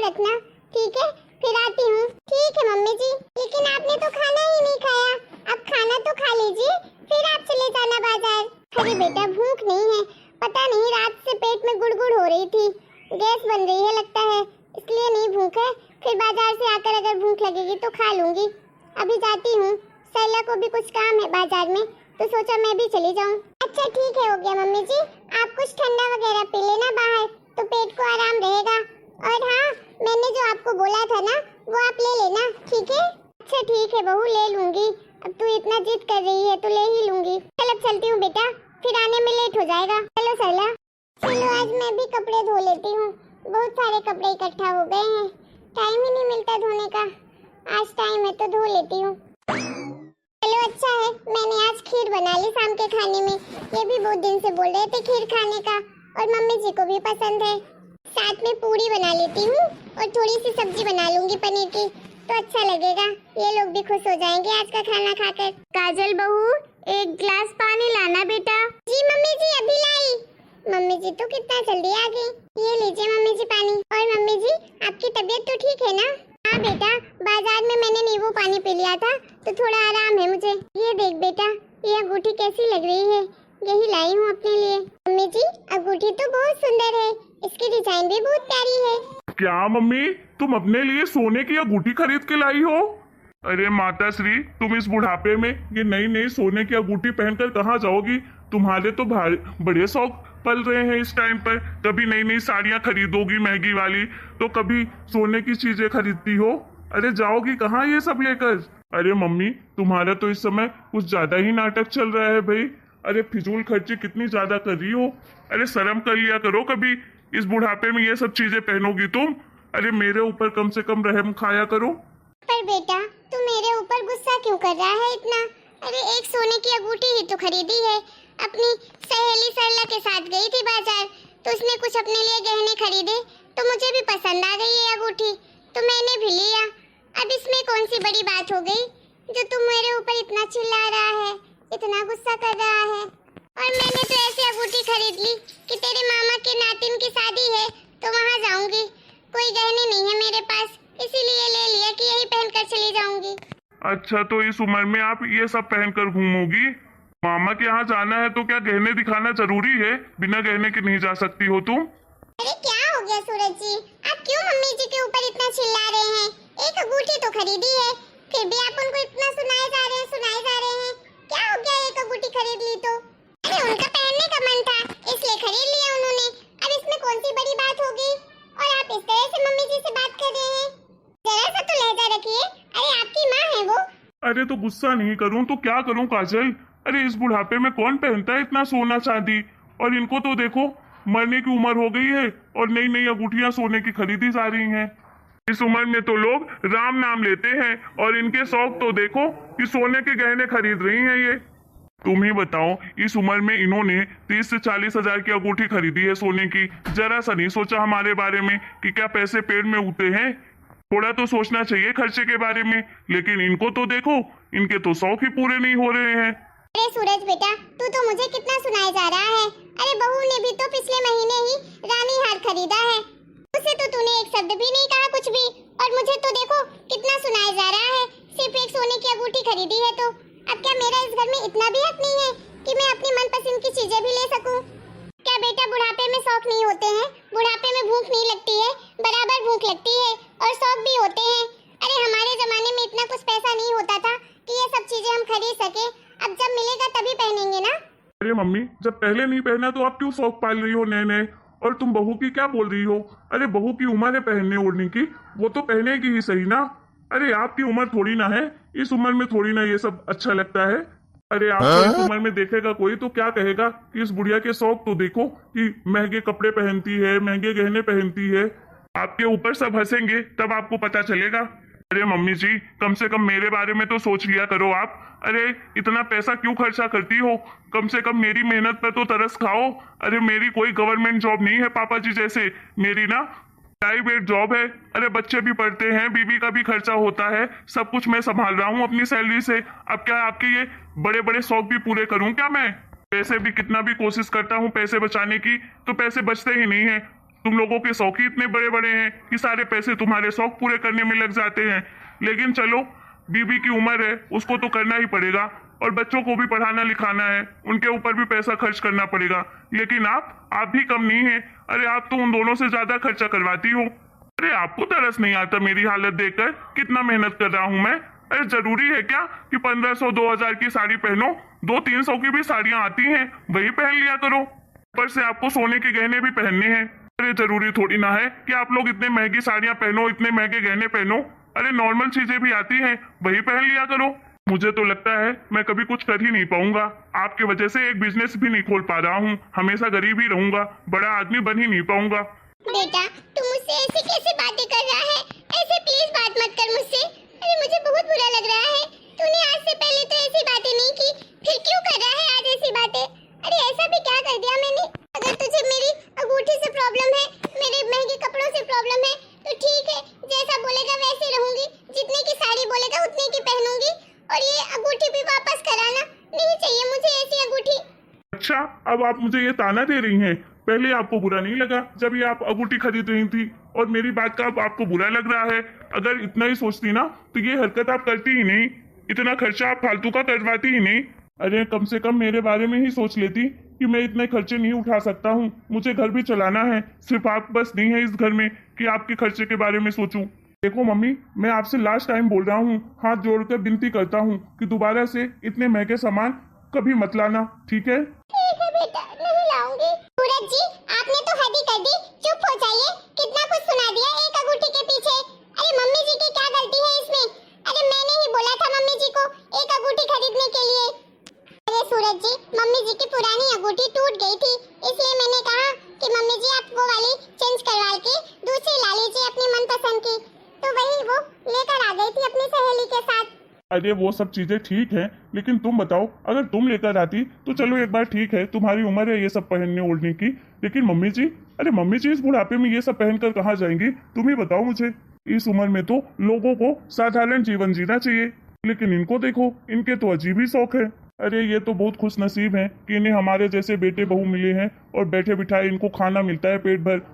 रखना, ठीक है? फिर आती हूँ। ठीक है मम्मी जी, लेकिन आपने तो खाना ही नहीं खाया। अब खाना तो खा लीजिए, फिर आप चले जाना बाजार। अरे बेटा भूख नहीं है, पता नहीं रात से पेट में गुड़गुड़ हो रही थी, गैस बन रही है लगता है, इसलिए नहीं भूख है। फिर बाजार से आकर अगर भूख लगेगी तो खा लूंगी। अभी जाती हूँ, सैला को भी कुछ काम है बाजार में, तो सोचा मैं भी चली जाऊँ। अच्छा ठीक है, हो गया मम्मी जी, आप कुछ ठंडा वगैरह पी लेना बाहर, तो पेट को आराम रहेगा। और हाँ, मैंने जो आपको बोला था ना, वो आप ले लेना, ठीक है? अच्छा ठीक है बहू, ले लूंगी। अब तू इतना जिद कर रही है तो ले ही लूंगी। चल अब चलती हूँ बेटा, फिर आने में लेट हो जाएगा। चलो सैला। चलो आज मैं भी कपड़े धो लेती हूँ, बहुत सारे कपड़े इकट्ठा हो गए हैं, टाइम ही नहीं मिलता धोने का। आज टाइम है तो धो लेती हूँ। चलो अच्छा है, मैंने आज खीर बना ली शाम के खाने में। ये भी बहुत दिन से बोल रहे थे खीर खाने का, और मम्मी जी को भी पसंद है। साथ में पूरी बना लेती हूँ और थोड़ी सी सब्जी बना लूंगी पनीर की, तो अच्छा लगेगा। ये लोग भी खुश हो जाएंगे आज का खाना खाकर। काजल बहू, एक गिलास पानी लाना बेटा। जी मम्मी जी, अभी लाई। मम्मी जी तो कितना जल्दी आ गई। ये लीजिए मम्मी जी पानी। और मम्मी जी, आपकी तबीयत तो ठीक है ना? हाँ बेटा, बाजार में मैंने नींबू पानी पी लिया था तो थोड़ा आराम है मुझे। ये देख बेटा, ये अंगूठी कैसी लग रही है, यही लाई हूँ अपने लिए। मम्मी जी, अंगूठी तो बहुत सुंदर है, इसकी डिजाइन भी बहुत प्यारी है। क्या मम्मी, तुम अपने लिए सोने की अंगूठी खरीद के लाई हो? अरे माता श्री, तुम इस बुढ़ापे में ये नई नई सोने की अंगूठी पहनकर कहाँ जाओगी? तुम्हारे तो बड़े शौक पल रहे हैं इस टाइम पर। कभी नई नई साड़ियाँ खरीदोगी महंगी वाली, तो कभी सोने की चीजें खरीदती हो। अरे जाओगी कहाँ ये सब लेकर? अरे मम्मी, तुम्हारा तो इस समय कुछ ज्यादा ही नाटक चल रहा है भाई। अरे फिजूल खर्ची कितनी ज्यादा कर रही हो। अरे शर्म कर लिया करो कभी, इस बुढ़ापे में ये सब चीजें पहनोगी तुम? अरे मेरे ऊपर कम से कम रहम खाया करो। पर बेटा, तू मेरे ऊपर गुस्सा क्यों कर रहा है इतना? अरे एक सोने की अंगूठी ही तो खरीदी है। अपनी सहेली सरला के साथ गई थी बाजार, तो उसने कुछ अपने लिए गहने खरीदे, तो मुझे भी पसंद आ गई ये अंगूठी, तो मैंने भी लिया। अब इसमें कौन सी बड़ी बात हो गई जो तुम मेरे ऊपर इतना चिल्ला रहा है, इतना गुस्सा कर रहा है? और मैंने तो ऐसी अंगूठी खरीद ली कि तेरे मामा के नातिन की शादी है तो वहाँ जाऊंगी। कोई गहने नहीं है मेरे पास, इसीलिए ले लिया कि यही पहनकर चली जाऊंगी। अच्छा, तो इस उम्र में आप ये सब पहनकर घूमोगी? मामा के यहाँ जाना है तो क्या गहने दिखाना जरूरी है? बिना गहने के नहीं जा सकती हो तुम? अरे क्या हो गया सूरज जी, आप क्यों मम्मी जी के ऊपर इतना चिल्ला रहे हैं? एक अंगूठी तो खरीदी है, फिर भी आप उनको इतना सुनाए जा रहे हैं। क्या हो गया, एक अंगूठी खरीद ली तो? अरे उनका पहनने का मन था इसलिए खरीद लिया उन्होंने। अब इसमें कौन सी बड़ी बात होगी? और आप इस तरह से मम्मी जी से बात कर रहे हैं, जरा सा तो लहजा रखिए। अरे आपकी माँ है वो। अरे तो गुस्सा नहीं करूं तो क्या करूं काजल? अरे इस बुढ़ापे में कौन पहनता है इतना सोना चांदी? और इनको तो देखो, मरने की उम्र हो गई है और नई नई अंगूठियां सोने की खरीदी जा रही हैं। इस उम्र में तो लोग राम नाम लेते हैं और इनके शौक तो देखो कि सोने के गहने खरीद रही हैं ये। तुम ही बताओ, इस उम्र में इन्होंने 30 से 40 हजार की अंगूठी खरीदी है सोने की। जरा सा नहीं सोचा हमारे बारे में कि क्या पैसे पेड़ में उगते हैं? थोड़ा तो सोचना चाहिए खर्चे के बारे में। लेकिन इनको तो देखो, इनके तो शौक ही पूरे नहीं हो रहे हैं। अरे सूरज बेटा, तू तो मुझे कितना सुनाए जा रहा है। अरे बहू ने भी तो पिछले महीने ही रानी हार खरीदा है, उसे तो तूने एक शब्द भी नहीं कहा कुछ भी, और मुझे तो देखो कितना सुनाए जा रहा है। सिर्फ एक सोने की अंगूठी खरीदी है तो अब क्या मेरा इस घर में इतना भी हक नहीं है कि मैं अपनी मनपसंद की चीजें भी ले सकूं? क्या बेटा बुढ़ापे में शौक नहीं होते हैं? बुढ़ापे में भूख नहीं लगती है, बराबर भूख लगती है, और शौक भी होते हैं। अरे हमारे जमाने में इतना कुछ पैसा नहीं होता था कि ये सब चीजें हम खरीद सके। अब जब मिलेगा तभी पहनेंगे ना। अरे मम्मी, जब पहले नहीं पहना तो आप क्यों शौक पाल रही हो नए नए? और तुम बहू की क्या बोल रही हो? अरे बहू की उम्र है पहनने ओढ़ने की, वो तो पहनेगी ही सही ना। अरे आपकी उम्र थोड़ी ना है, इस उम्र में थोड़ी ना ये सब अच्छा लगता है। अरे आपको इस उम्र में देखेगा कोई तो क्या कहेगा कि इस बुढ़िया के शौक तो देखो कि महंगे कपड़े पहनती है, महंगे गहने पहनती है। आपके ऊपर सब हंसेंगे तब आपको पता चलेगा। अरे मम्मी जी, कम से कम मेरे बारे में तो सोच लिया करो आप। अरे इतना पैसा क्यों खर्चा करती हो? कम से कम मेरी मेहनत पर तो तरस खाओ। अरे मेरी कोई गवर्नमेंट जॉब नहीं है पापा जी जैसे, मेरी ना प्राइवेट जॉब है। अरे बच्चे भी पढ़ते हैं, बीवी का भी खर्चा होता है, सब कुछ मैं संभाल रहा हूँ अपनी सैलरी से। अब क्या आपके ये बड़े बड़े शौक भी पूरे करूँ क्या मैं? पैसे भी कितना भी कोशिश करता हूँ पैसे बचाने की, तो पैसे बचते ही नहीं है। तुम लोगों के शौक ही इतने बड़े बड़े हैं कि सारे पैसे तुम्हारे शौक पूरे करने में लग जाते हैं। लेकिन चलो, बीबी की उम्र है, उसको तो करना ही पड़ेगा, और बच्चों को भी पढ़ाना लिखाना है, उनके ऊपर भी पैसा खर्च करना पड़ेगा। लेकिन आप भी कम नहीं है। अरे आप तो उन दोनों से ज्यादा खर्चा करवाती हो। अरे आपको तरस नहीं आता मेरी हालत देखकर? कितना मेहनत कर रहा हूँ मैं। अरे जरूरी है क्या कि 1500 2000 की साड़ी पहनो? 200-300 की भी साड़ियाँ आती हैं, वही पहन लिया करो। ऊपर से आपको सोने के गहने भी पहनने हैं। अरे जरूरी थोड़ी ना है कि आप लोग इतने महंगी साड़ियाँ पहनो, इतने महंगे गहने पहनो। अरे नॉर्मल चीजें भी आती हैं, वही पहन लिया करो। मुझे तो लगता है मैं कभी कुछ कर ही नहीं पाऊंगा। आपके वजह से एक बिजनेस भी नहीं खोल पा रहा हूँ, हमेशा गरीब ही रहूंगा, बड़ा आदमी बन ही नहीं पाऊंगा। बेटा तू मुझसे ऐसी कैसे बातें कर रहा है? ऐसे प्लीज बात मत कर मुझसे। अरे मुझे बहुत बुरा लग रहा है। तूने आज से पहले तो ऐसी बातें नहीं की, फिर क्यों कर रहा है आज ऐसी बातें? अरे ऐसा भी क्या कर दिया मैंने? अगर तुझे मेरी अंगूठी से प्रॉब्लम है, मेरे महंगे कपड़ों से प्रॉब्लम है, तो ठीक है, जैसा बोलेगा वैसे रहूंगी। जितने की साड़ी बोलेगा उतने की पहनूंगी, और ये अंगूठी भी वापस कराना। नहीं चाहिए मुझे ऐसी अंगूठी। अच्छा, अब आप मुझे ये ताना दे रही हैं? पहले आपको बुरा नहीं लगा जब ये आप अंगूठी खरीद रही थी, और मेरी बात का अब आपको बुरा लग रहा है? अगर इतना ही सोचती ना तो ये हरकत आप करती ही नहीं, इतना खर्चा आप फालतू का करवाती ही नहीं। अरे कम से कम मेरे बारे में ही सोच लेती कि मैं इतने खर्चे नहीं उठा सकता हूँ, मुझे घर भी चलाना है। सिर्फ आप बस नहीं है इस घर में कि आपके खर्चे के बारे में सोचूं। देखो मम्मी, मैं आपसे लास्ट टाइम बोल रहा हूँ, हाथ जोड़कर विनती करता हूँ कि दोबारा से इतने महंगे सामान कभी मत लाना, ठीक है? ठीक है बेटा, नहीं लाऊंगी। सूरज जी, आपने तो हद ही कर दी। चुप हो जाइए, कितना कुछ सुना दिया एक अंगूठी के पीछे। अरे मम्मी जी की क्या गलती है इसमें? अरे मैंने ही बोला था मम्मी जी को एक अंगूठी खरीदने के लिए। अरे सूरज जी, मम्मी जी की पुरानी अंगूठी टूट गई थी, इसलिए मैंने कहा कि मम्मी जी आप वो वाली चेंज करवा के दूसरी ला लीजिए अपनी मनपसंद की। तो वही वो लेकर आ गई थी अपनी सहेली के साथ। अरे वो सब चीजें ठीक है, लेकिन तुम बताओ, अगर तुम लेकर आती तो चलो एक बार ठीक है, तुम्हारी उम्र है ये सब पहनने ओढ़ने की। लेकिन मम्मी जी, अरे मम्मी जी इस बुढ़ापे में ये सब पहनकर कहाँ जाएंगी? तुम ही बताओ मुझे। इस उम्र में तो लोगों को साधारण जीवन जीना चाहिए, लेकिन इनको देखो, इनके तो अजीब ही शौक है। अरे ये तो बहुत खुश नसीब है कि इन्हें हमारे जैसे बेटे बहू मिले हैं, और बैठे बिठाए इनको खाना मिलता है पेट भर।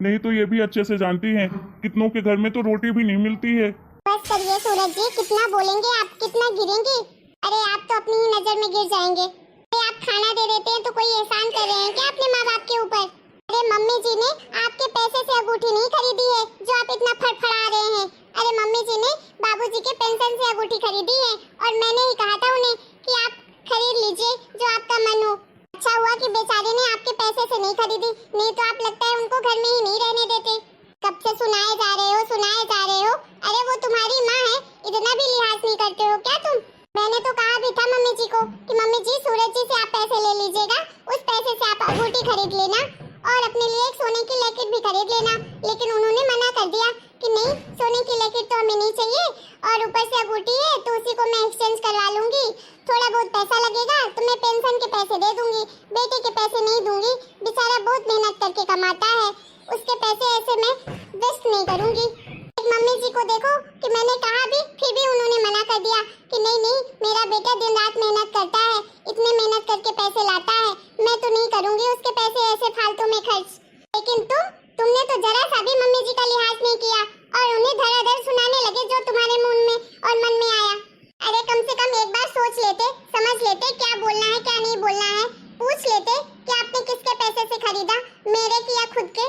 नहीं तो ये भी अच्छे से जानती हैं कितनों के घर में तो रोटी भी नहीं मिलती है। बस करिए सूरज जी, कितना बोलेंगे आप, कितना गिरेंगे? अरे आप तो अपनी ही नजर में गिर जाएंगे। अरे आप खाना दे देते हैं तो कोई एहसान कर रहे हैं क्या अपने माँ बाप के ऊपर? अरे मम्मी जी ने आपके पैसे से अंगूठी नहीं खरीदी है जो आप इतना फड़फड़ा रहे हैं। अरे मम्मी जी ने बाबूजी के पेंशन से अंगूठी खरीदी है, और मैंने ही कहा था उन्हें कि आप खरीद लीजिए जो आपका मन हो। अच्छा हुआ कि बेचारे ने आपके पैसे से नहीं खरीदी, नहीं तो आप लगता है उनको घर में ही नहीं रहने देते। कब से सुनाए जा रहे हो, सुनाए जा रहे हो। अरे वो तुम्हारी माँ है, इतना भी लिहाज नहीं करते हो क्या तुम? मैंने तो कहा भी था मम्मी जी को कि मम्मी जी सूरज जी से आप पैसे ले लीजिएगा, उस पैसे से आप अंगूठी खरीद लेना और अपने लिए एक सोने की लॉकेट भी खरीद लेना। लेकिन उन्होंने मना कर दिया कि नहीं, सोने की लॉकेट तो हमें नहीं चाहिए, और ऊपर से अंगूठी है तो उसी को मैं एक्सचेंज करवा लूंगी। थोड़ा बहुत पैसा लगेगा तो मैं पेंशन के पैसे दे दूंगी, बेटे के पैसे नहीं दूंगी। बेचारा बहुत मेहनत करके कमाता है, उसके पैसे ऐसे मैं वेस्ट नहीं करूंगी। एक मम्मी जी को देखो कि मैंने कहा भी, फिर भी उन्होंने मना कर दिया कि नहीं नहीं, मेरा बेटा दिन रात मेहनत करता है, इतने मेहनत करके पैसे लाता है, मैं तो नहीं करूंगी उसके पैसे ऐसे फालतू में खर्च। लेकिन तुमने तो जरा सा भी मम्मी जी का लिहाज नहीं किया, और उन्हें धराधर सुनाने लगे जो तुम्हारे मुंह में और मन में आया। अरे कम से कम एक बार सोच लेते, समझ लेते क्या बोलना है क्या नहीं बोलना है, पूछ लेते कि आपने किसके पैसे से खरीदा, मेरे की या खुद के।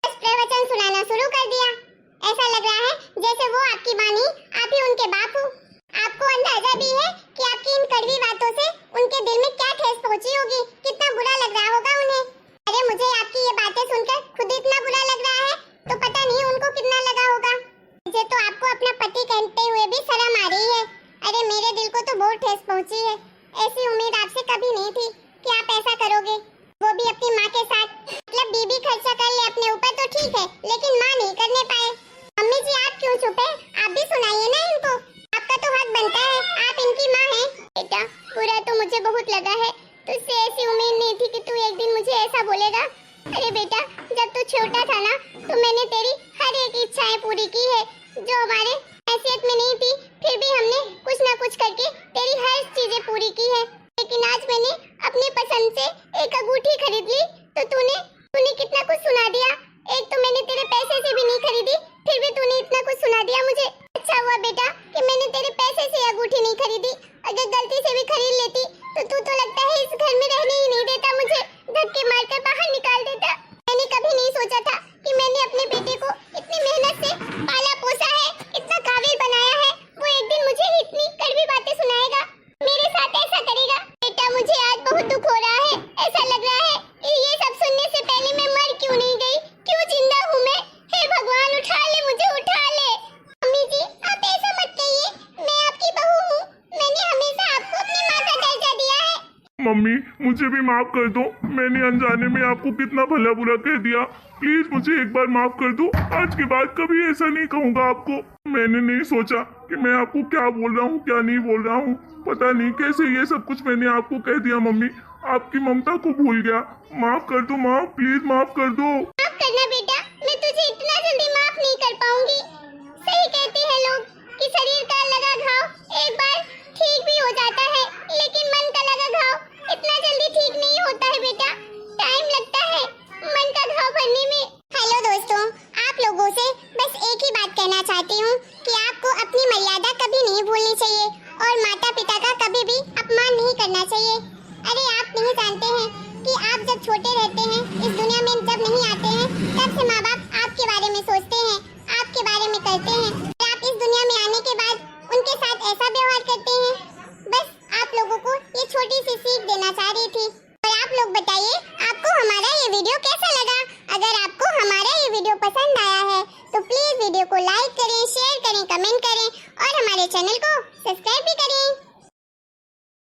बस प्रवचन सुनाना शुरू कर दिया। ऐसा लग रहा है जैसे वो आपकी माँ नहीं, आप ही उनके बाप हो। आपको अंदाजा भी है कि आपकी इन कड़वी बातों से उनके दिल में क्या ठेस पहुंची होगी, कितना बुरा लग रहा होगा उन्हें। अरे मुझे आपकी ये बातें सुनकर खुद इतना बुरा लग रहा है, तो पता नहीं उनको कितना लगा होगा। मुझे तो आपको अपना पति कहते हुए भी शर्म आ रही है। अरे मेरे दिल को तो बहुत ठेस पहुंची है। ऐसी उम्मीद आपसे कभी नहीं थी कि आप ऐसा करोगे, वो भी अपनी माँ के साथ। मतलब बीबी खर्चा कर ले अपने ऊपर तो ठीक है, लेकिन माँ नहीं करने पाए। मम्मी जी आप क्यों चुप है? आप भी सुनाइए ना इनको, आपका तो हक बनता है, आप इनकी माँ हैं। बेटा बुरा तो मुझे बहुत लगा है, तुझसे ऐसी उम्मीद नहीं थी कि तू एक दिन मुझे ऐसा बोलेगा। अरे बेटा जब तू छोटा था ना, तो मैंने तेरी हर एक इच्छाएं पूरी की है जो हमारे हैसियत में नहीं थी, फिर भी हमने कुछ ना कुछ करके तेरी हर चीजें पूरी की है। लेकिन आज मैंने अपनी पसंद से एक अंगूठी खरीद ली तो तूने कितना कुछ सुना दिया। एक तो मैंने तेरे पैसे से भी नहीं खरीदी, फिर भी तूने इतना कुछ सुना दिया मुझे। अच्छा हुआ बेटा कि मैंने तेरे पैसे से अंगूठी नहीं खरीदी, अगर गलती से भी खरीद लेती तो तू तो लगता है इस घर में रहने ही नहीं देता, मुझे धक्के मारकर बाहर निकाल देता। मैंने कभी नहीं सोचा था कि मैंने अपने बेटे को इतनी मेहनत से पाला पोसा है, इतना काबिल बनाया है, वो एक दिन मुझे इतनी कड़वी बातें सुनाएगा, मेरे साथ ऐसा करेगा। बेटा मुझे आज बहुत दुख हो रहा है, ऐसा लग रहा है कि ये सब सुनने से पहले मैं मर क्यों नहीं गई, क्यों जिंदा हूँ मैं। हे भगवान उठा ले मुझे, उठा ले। मम्मी जी आप ऐसा मत कहिए, मैं आपकी बहू हूँ, मैंने हमेशा आपको अपनी माँ का दर्जा दिया है। मम्मी मुझे भी माफ कर दो, मैंने अनजाने में आपको कितना भला बुरा कह दिया, प्लीज मुझे एक बार माफ कर दो। आज के बाद कभी ऐसा नहीं कहूँगा आपको। मैंने नहीं सोचा कि मैं आपको क्या बोल रहा हूँ क्या नहीं बोल रहा हूँ, पता नहीं कैसे ये सब कुछ मैंने आपको कह दिया। मम्मी आपकी ममता को भूल गया, माफ कर दो माँ, प्लीज माफ कर दो। माफ करना बेटा, मैं तुझे इतना जल्दी माफ नहीं कर पाऊंगी। सही कहते हैं लोग कि शरीर का लगा घाव एक बार ठीक भी हो जाता है, लेकिन मन का लगा घाव इतना जल्दी ठीक नहीं होता है बेटा, टाइम लगता है मन का घाव भरने में। हेलो दोस्तों, आप लोगों से बस एक ही बात कहना चाहती हूँ कि आपको अपनी मर्यादा कभी नहीं भूलनी चाहिए और माता पिता का कभी भी अपमान नहीं करना चाहिए। अरे आप नहीं जानते हैं कि आप जब छोटे रहते हैं, इस दुनिया में जब नहीं आते हैं, तब से माँ बाप आपके बारे में सोचते हैं, आपके बारे में करते हैं। और आप इस दुनिया में आने के बाद उनके साथ ऐसा व्यवहार करते हैं। बस आप लोगों को ये छोटी सी सीख देना चाह रही थी। और आप लोग बताइए आपको हमारा ये वीडियो कैसा लगा। अगर आपको हमारा ये वीडियो पसंद आया है तो प्लीज वीडियो को लाइक करें, शेयर करें, कमेंट करें और हमारे चैनल को सब्सक्राइब भी करें।